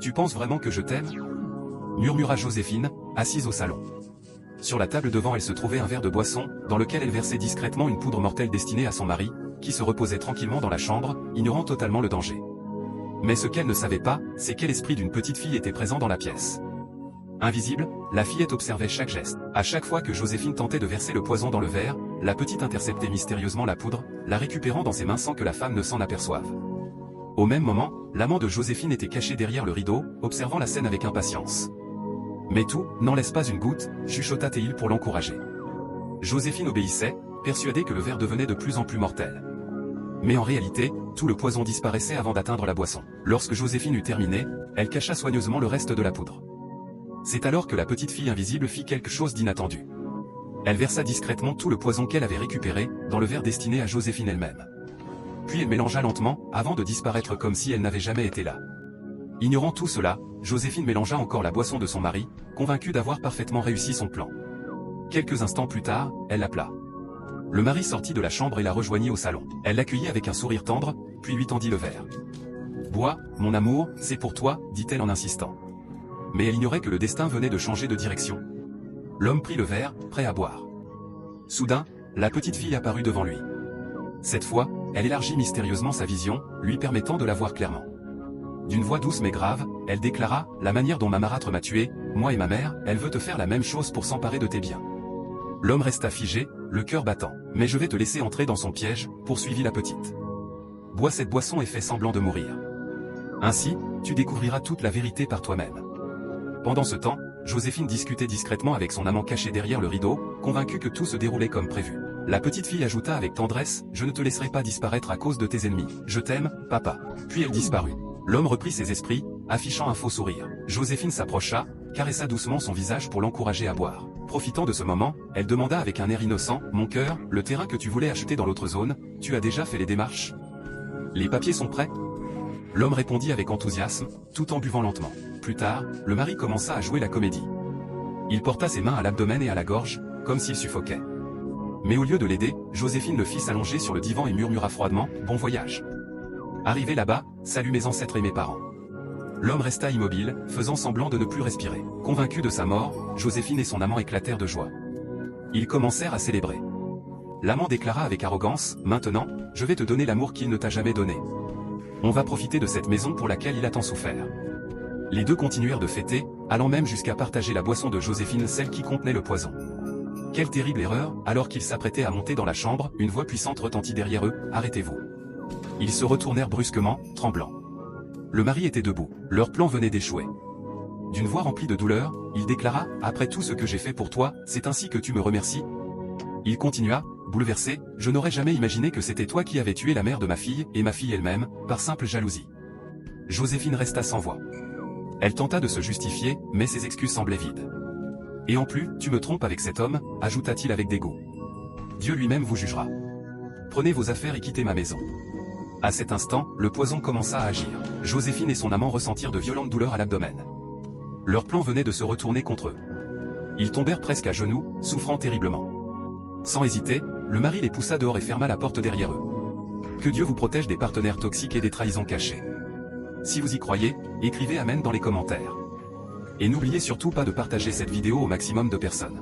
Tu penses vraiment que je t'aime? Murmura Joséphine, assise au salon. Sur la table devant elle se trouvait un verre de boisson, dans lequel elle versait discrètement une poudre mortelle destinée à son mari, qui se reposait tranquillement dans la chambre, ignorant totalement le danger. Mais ce qu'elle ne savait pas, c'est quel esprit d'une petite fille était présent dans la pièce. Invisible, la fillette observait chaque geste. À chaque fois que Joséphine tentait de verser le poison dans le verre, la petite interceptait mystérieusement la poudre, la récupérant dans ses mains sans que la femme ne s'en aperçoive. Au même moment, l'amant de Joséphine était caché derrière le rideau, observant la scène avec impatience. Mais tout, n'en laisse pas une goutte, chuchota Théil pour l'encourager. Joséphine obéissait, persuadée que le verre devenait de plus en plus mortel. Mais en réalité, tout le poison disparaissait avant d'atteindre la boisson. Lorsque Joséphine eut terminé, elle cacha soigneusement le reste de la poudre. C'est alors que la petite fille invisible fit quelque chose d'inattendu. Elle versa discrètement tout le poison qu'elle avait récupéré, dans le verre destiné à Joséphine elle-même. Puis elle mélangea lentement, avant de disparaître comme si elle n'avait jamais été là. Ignorant tout cela, Joséphine mélangea encore la boisson de son mari, convaincue d'avoir parfaitement réussi son plan. Quelques instants plus tard, elle l'appela. Le mari sortit de la chambre et la rejoignit au salon. Elle l'accueillit avec un sourire tendre, puis lui tendit le verre. « Bois, mon amour, c'est pour toi, dit-elle en insistant. Mais elle ignorait que le destin venait de changer de direction. L'homme prit le verre, prêt à boire. Soudain, la petite fille apparut devant lui. Cette fois, elle élargit mystérieusement sa vision, lui permettant de la voir clairement. D'une voix douce mais grave, elle déclara « La manière dont ma marâtre m'a tué, moi et ma mère, elle veut te faire la même chose pour s'emparer de tes biens. » L'homme resta figé, le cœur battant. « Mais je vais te laisser entrer dans son piège, » poursuivit la petite. « Bois cette boisson et fais semblant de mourir. Ainsi, tu découvriras toute la vérité par toi-même. » Pendant ce temps, Joséphine discutait discrètement avec son amant caché derrière le rideau, convaincue que tout se déroulait comme prévu. La petite fille ajouta avec tendresse « Je ne te laisserai pas disparaître à cause de tes ennemis. Je t'aime, papa. » Puis elle disparut. L'homme reprit ses esprits, affichant un faux sourire. Joséphine s'approcha, caressa doucement son visage pour l'encourager à boire. Profitant de ce moment, elle demanda avec un air innocent « Mon cœur, le terrain que tu voulais acheter dans l'autre zone, tu as déjà fait les démarches? Les papiers sont prêts ?» L'homme répondit avec enthousiasme, tout en buvant lentement. Plus tard, le mari commença à jouer la comédie. Il porta ses mains à l'abdomen et à la gorge, comme s'il suffoquait. Mais au lieu de l'aider, Joséphine le fit s'allonger sur le divan et murmura froidement « Bon voyage. » Arrivé là-bas, salut mes ancêtres et mes parents. L'homme resta immobile, faisant semblant de ne plus respirer. Convaincue de sa mort, Joséphine et son amant éclatèrent de joie. Ils commencèrent à célébrer. L'amant déclara avec arrogance « Maintenant, je vais te donner l'amour qu'il ne t'a jamais donné. On va profiter de cette maison pour laquelle il a tant souffert. » Les deux continuèrent de fêter, allant même jusqu'à partager la boisson de Joséphine, celle qui contenait le poison. Quelle terrible erreur, alors qu'ils s'apprêtaient à monter dans la chambre, une voix puissante retentit derrière eux, « Arrêtez-vous. » Ils se retournèrent brusquement, tremblants. Le mari était debout, leur plan venait d'échouer. D'une voix remplie de douleur, il déclara « Après tout ce que j'ai fait pour toi, c'est ainsi que tu me remercies ?» Il continua, bouleversé, « Je n'aurais jamais imaginé que c'était toi qui avais tué la mère de ma fille, et ma fille elle-même, par simple jalousie. » Joséphine resta sans voix. Elle tenta de se justifier, mais ses excuses semblaient vides. « Et en plus, tu me trompes avec cet homme, » ajouta-t-il avec dégoût. « Dieu lui-même vous jugera. Prenez vos affaires et quittez ma maison. » À cet instant, le poison commença à agir. Joséphine et son amant ressentirent de violentes douleurs à l'abdomen. Leur plan venait de se retourner contre eux. Ils tombèrent presque à genoux, souffrant terriblement. Sans hésiter, le mari les poussa dehors et ferma la porte derrière eux. Que Dieu vous protège des partenaires toxiques et des trahisons cachées. Si vous y croyez, écrivez Amen dans les commentaires. Et n'oubliez surtout pas de partager cette vidéo au maximum de personnes.